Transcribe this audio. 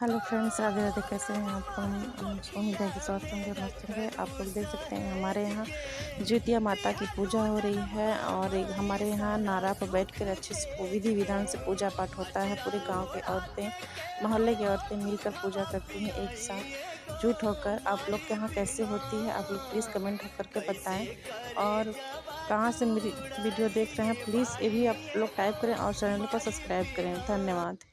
Hello friends, Radhe Radhe. कैसे हैं आप? उम्मीद है कि स्वस्थ होंगे, मस्त होंगे। आप लोग देख सकते हैं हमारे यहाँ ज्योतिया माता की पूजा हो रही है और हमारे यहाँ नारा पर बैठकर अच्छे से विधि विधान से पूजा पाठ होता है। पूरे गांव के औरतें, मोहल्ले की औरतें मिलकर पूजा करती हैं एक साथ जुट होकर। आप लोग के यहाँ कैसे होती है? आप लोग प्लीज़ कमेंट करके बताएं। और कहाँ से मेरी वीडियो देख रहे हैं प्लीज़ ये भी आप लोग टाइप करें और चैनल को सब्सक्राइब करें। धन्यवाद।